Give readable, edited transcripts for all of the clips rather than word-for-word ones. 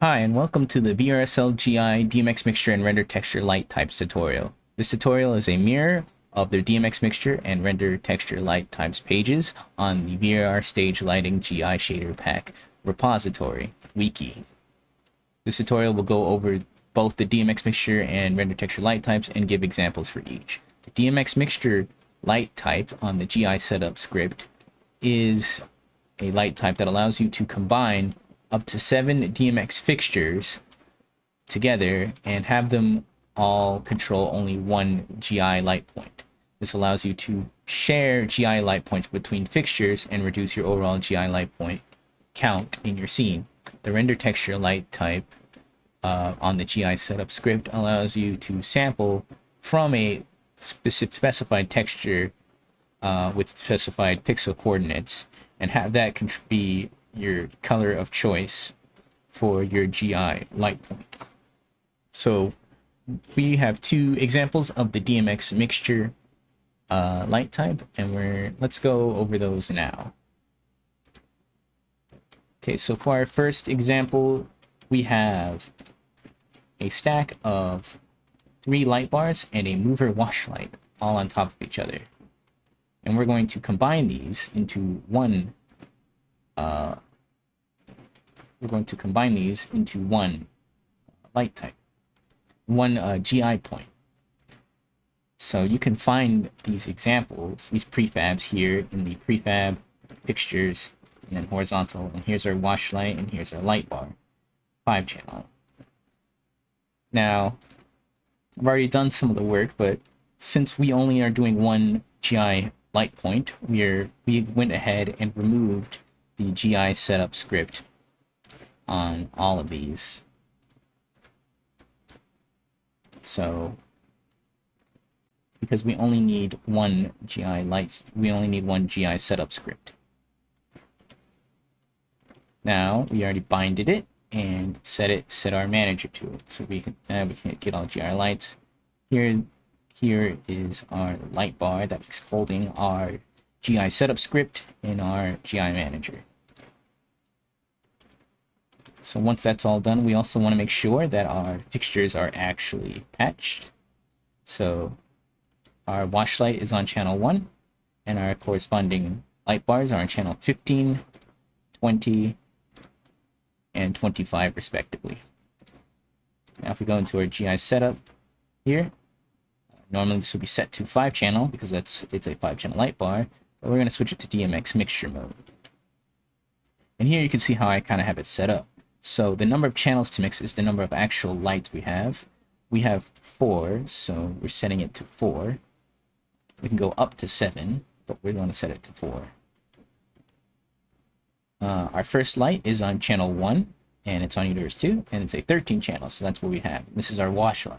Hi, and welcome to the VRSLGI DMX mixture and render texture light types tutorial. This tutorial is a mirror of the DMX mixture and render texture light types pages on the VRSLGI Stage Lighting GI Shader Pack repository, wiki. This tutorial will go over both the DMX mixture and render texture light types and give examples for each. The DMX mixture light type on the GI setup script is a light type that allows you to combine up to 7 DMX fixtures together and have them all control only one GI light point. This allows you to share GI light points between fixtures and reduce your overall GI light point count in your scene. The render texture light type on the GI setup script allows you to sample from a specified texture with specified pixel coordinates and have that be your color of choice for your GI light point. So we have two examples of the DMX mixture light type, and let's go over those now. Okay, so for our first example, we have a stack of 3 light bars and a mover wash light all on top of each other. And we're going to combine these into one light type, one GI point. So you can find these examples, these prefabs here in the prefab fixtures and then horizontal. And here's our wash light and here's our light bar, 5-channel. Now, I've already done some of the work, but since we only are doing one GI light point, we went ahead and removed the GI setup script on all of these. So because we only need one GI lights, we only need one GI setup script. Now we already binded it and set our manager to it. So we can get all GI lights. Here is our light bar that's holding our GI setup script in our GI manager. So once that's all done, we also want to make sure that our fixtures are actually patched. So our wash light is on channel 1, and our corresponding light bars are on channel 15, 20, and 25 respectively. Now if we go into our GI setup here, normally this would be set to 5-channel because it's a 5-channel light bar, but we're going to switch it to DMX mixture mode. And here you can see how I kind of have it set up. So the number of channels to mix is the number of actual lights we have. We have 4, so we're setting it to 4. We can go up to 7, but we're going to set it to 4. Our first light is on channel 1, and it's on universe 2, and it's a 13-channel, so that's what we have. This is our wash light.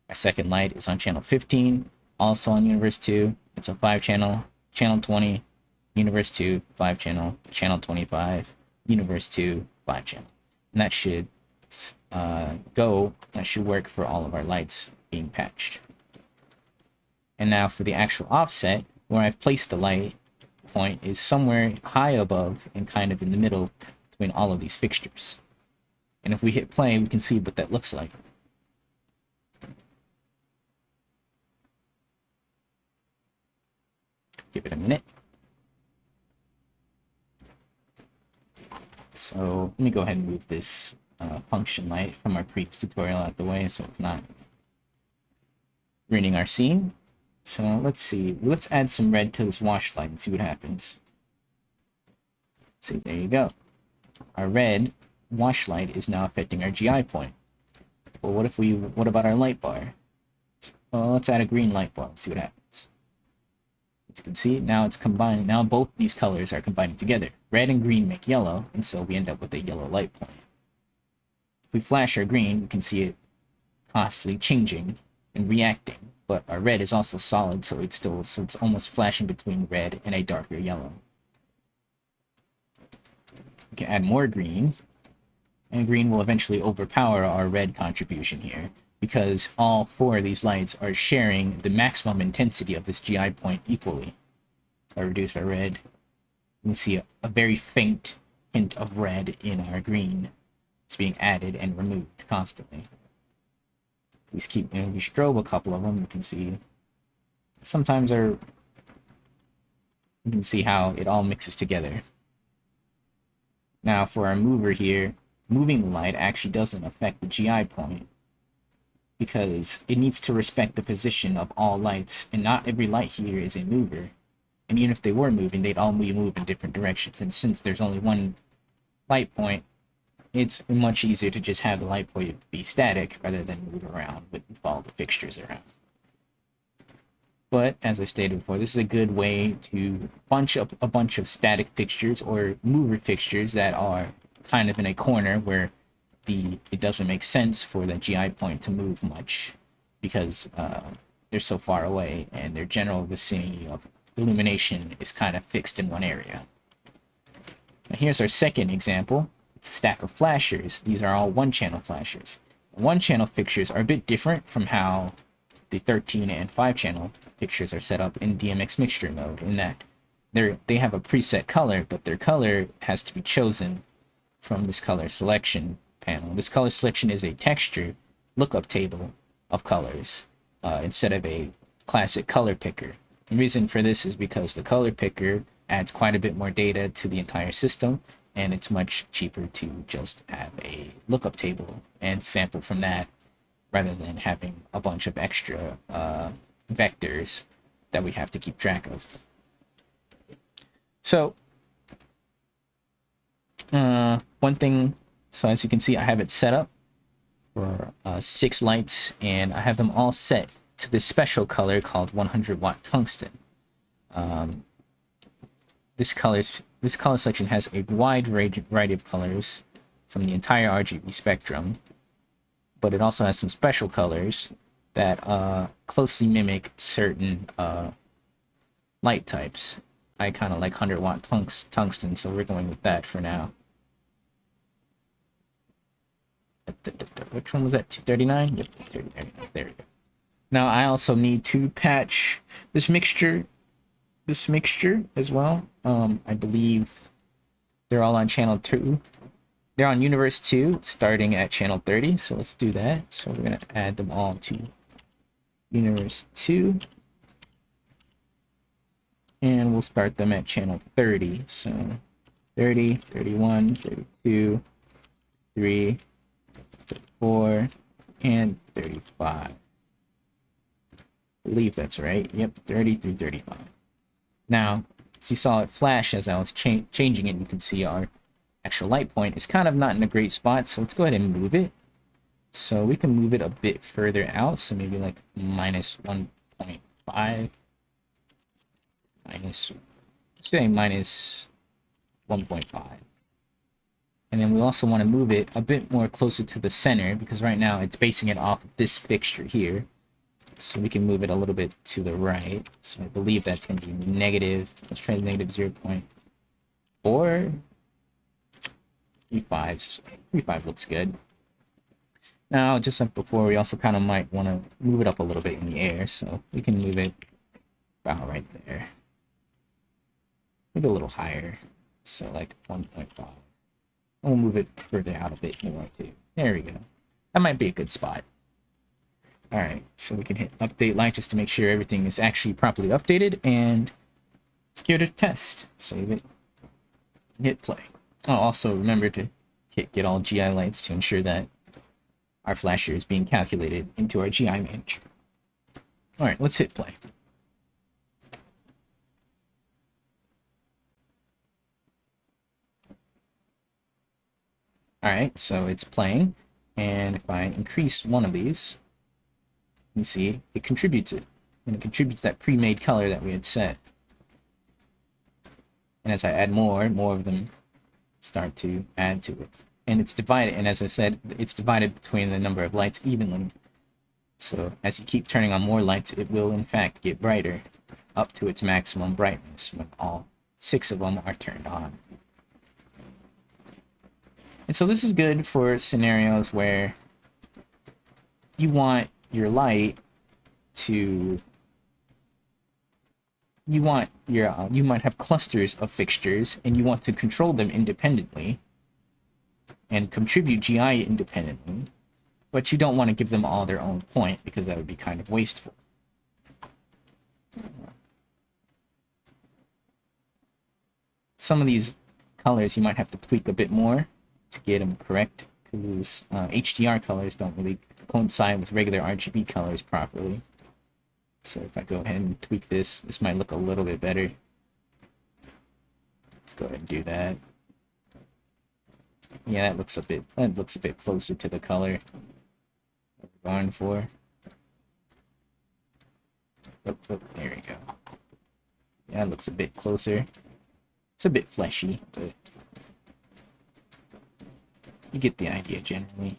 Our second light is on channel 15, also on universe 2. It's a 5-channel, channel 20, universe 2, 5-channel, channel 25, universe 2, 5-channel. And that should work for all of our lights being patched. And now for the actual offset, where I've placed the light point is somewhere high above and kind of in the middle between all of these fixtures. And if we hit play, we can see what that looks like. Give it a minute. So let me go ahead and move this function light from our previous tutorial out the way so it's not ruining our scene. So let's see. Let's add some red to this wash light and see what happens. See, there you go. Our red wash light is now affecting our GI point. Well, what about our light bar? Well, let's add a green light bar and see what happens. As you can see, now it's combined. Now both these colors are combining together. Red and green make yellow, and so we end up with a yellow light point. If we flash our green, we can see it constantly changing and reacting, but our red is also solid, so it's almost flashing between red and a darker yellow. We can add more green, and green will eventually overpower our red contribution here, because all 4 of these lights are sharing the maximum intensity of this GI point equally. If I reduce our red, you can see a very faint hint of red in our green. It's being added and removed constantly. If we keep, we strobe a couple of them, you can see sometimes you can see how it all mixes together. Now for our mover here, moving the light actually doesn't affect the GI point because it needs to respect the position of all lights, and not every light here is a mover. And even if they were moving, they'd all move in different directions. And since there's only one light point, it's much easier to just have the light point be static rather than move around with all the fixtures around. But as I stated before, this is a good way to bunch up a bunch of static fixtures or mover fixtures that are kind of in a corner where it doesn't make sense for the GI point to move much because they're so far away and their general vicinity of illumination is kind of fixed in one area. Now here's our second example. It's a stack of flashers. These are all one-channel flashers. One-channel fixtures are a bit different from how the 13 and 5-channel fixtures are set up in DMX mixture mode, in that they have a preset color, but their color has to be chosen from this color selection panel. This color selection is a texture lookup table of colors instead of a classic color picker. The reason for this is because the color picker adds quite a bit more data to the entire system, and it's much cheaper to just have a lookup table and sample from that rather than having a bunch of extra vectors that we have to keep track of. So one thing, so as you can see, I have it set up for 6 lights, and I have them all set to this special color called 100 watt tungsten. This color section has a wide variety of colors from the entire RGB spectrum, but it also has some special colors that closely mimic certain light types. I kind of like 100 watt tungsten, so we're going with that for now. Which one was that? 239? Yep, 239. There we go. Now I also need to patch this mixture as well. I believe they're all on channel 2. They're on universe 2 starting at channel 30, so let's do that. So we're going to add them all to universe 2, and we'll start them at channel 30. So 30, 31, 32, 3, 34, and 35. I believe that's right. Yep, 30 through 35. Now, as you saw it flash as I was changing it, you can see our actual light point is kind of not in a great spot, so let's go ahead and move it. So we can move it a bit further out, so maybe like minus 1.5. Let's say minus 1.5. And then we also want to move it a bit more closer to the center, because right now it's basing it off of this fixture here. So we can move it a little bit to the right. So I believe that's going to be negative. Let's try the negative 0.4. 3.5. 3.5 looks good. Now, just like before, we also kind of might want to move it up a little bit in the air. So we can move it about right there. Maybe a little higher. So like 1.5. We'll move it further out a bit more too. There we go. That might be a good spot. Alright, so we can hit update light just to make sure everything is actually properly updated, and let's give it a test. Save it. Hit play. Oh, also remember to get all GI lights to ensure that our flasher is being calculated into our GI manager. Alright, let's hit play. Alright, so it's playing, and if I increase one of these, you see it contributes it, and it contributes that pre-made color that we had set. And as I add more of them start to add to it. And it's divided, and as I said, it's divided between the number of lights evenly. So as you keep turning on more lights, it will in fact get brighter up to its maximum brightness when all 6 of them are turned on. And so this is good for scenarios where you want your light to, you might have clusters of fixtures and you want to control them independently, and contribute GI independently, but you don't want to give them all their own point because that would be kind of wasteful. Some of these colors you might have to tweak a bit more to get them correct, because HDR colors don't really coincide with regular RGB colors properly. So if I go ahead and tweak this, this might look a little bit better. Let's go ahead and do that. Yeah, that looks a bit closer to the color we're going for. Oh, there we go. Yeah, it looks a bit closer. It's a bit fleshy, but you get the idea generally.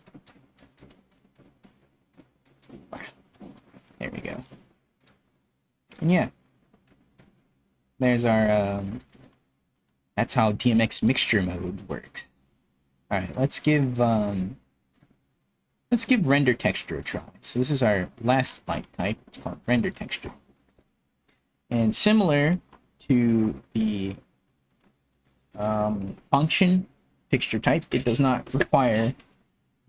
There we go. And yeah, there's our that's how DMX mixture mode works. All right, let's give render texture a try. So this is our last light type. It's called render texture. And similar to the function fixture type, it does not require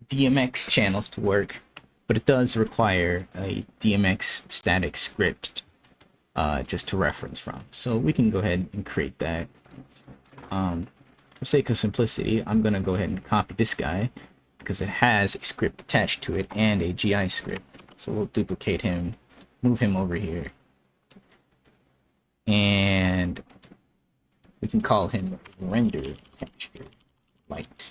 DMX channels to work, but it does require a DMX static script just to reference from. So we can go ahead and create that. For sake of simplicity, I'm going to go ahead and copy this guy because it has a script attached to it and a GI script. So we'll duplicate him, move him over here, and we can call him render texture light.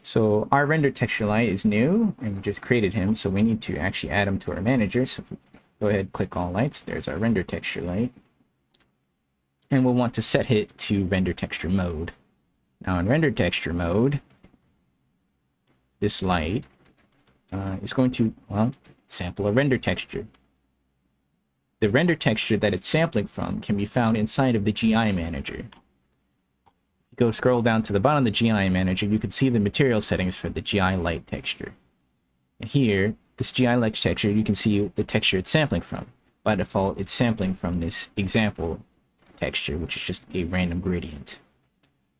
So our render texture light is new, and we just created him, so we need to actually add him to our manager. So if we go ahead and click all lights, there's our render texture light. And we'll want to set it to render texture mode. Now in render texture mode, this light is going to, well, sample a render texture. The render texture that it's sampling from can be found inside of the GI manager. Go scroll down to the bottom of the GI manager, you can see the material settings for the GI light texture. And here, this GI light texture, you can see the texture it's sampling from. By default, it's sampling from this example texture, which is just a random gradient,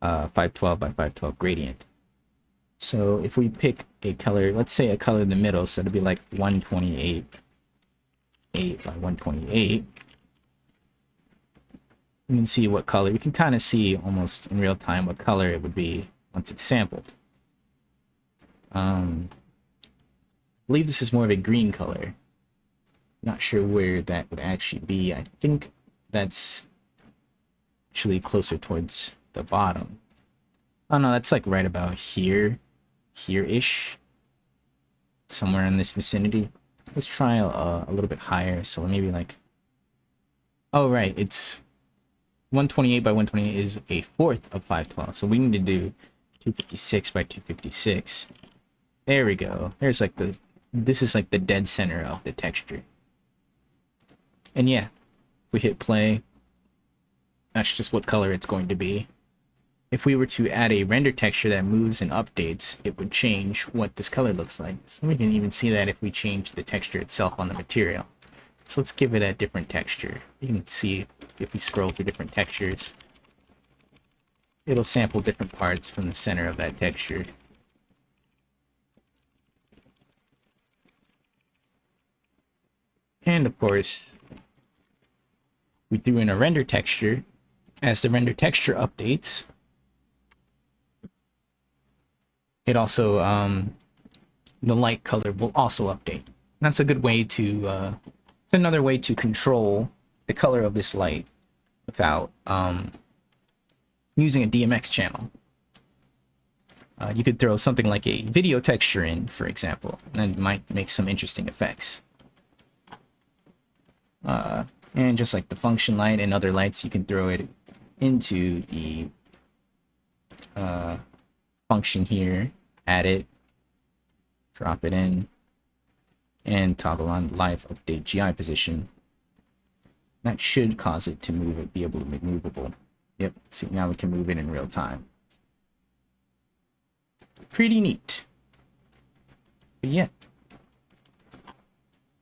512 by 512 gradient. So if we pick a color, let's say a color in the middle, so it'd be like 128, 8 by 128. You can see what color. You can kind of see almost in real time what color it would be once it's sampled. I believe this is more of a green color. Not sure where that would actually be. I think that's actually closer towards the bottom. Oh no, that's like right about here. Here-ish. Somewhere in this vicinity. Let's try a little bit higher. So maybe like... Oh right, it's... 128 by 128 is a fourth of 512. So we need to do 256 by 256. There we go. There's like the... This is like the dead center of the texture. And yeah, if we hit play, that's just what color it's going to be. If we were to add a render texture that moves and updates, it would change what this color looks like. So we can even see that if we change the texture itself on the material. So let's give it a different texture. You can see if we scroll through different textures, it'll sample different parts from the center of that texture. And of course, we threw in a render texture. As the render texture updates, it also, the light color will also update. And that's a good way to, it's another way to control the color of this light without using a DMX channel. You could throw something like a video texture in, for example, and it might make some interesting effects. And just like the function light and other lights, you can throw it into the function here, add it, drop it in, and toggle on live update GI position. That should cause it to move it, be able to be movable. Yep, see, now we can move it in real time. Pretty neat. But yeah,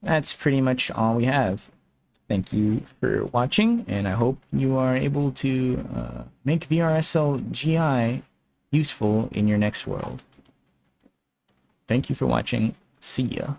that's pretty much all we have Thank you for watching, and I hope you are able to make VRSLGI useful in your next world. Thank you for watching. See ya.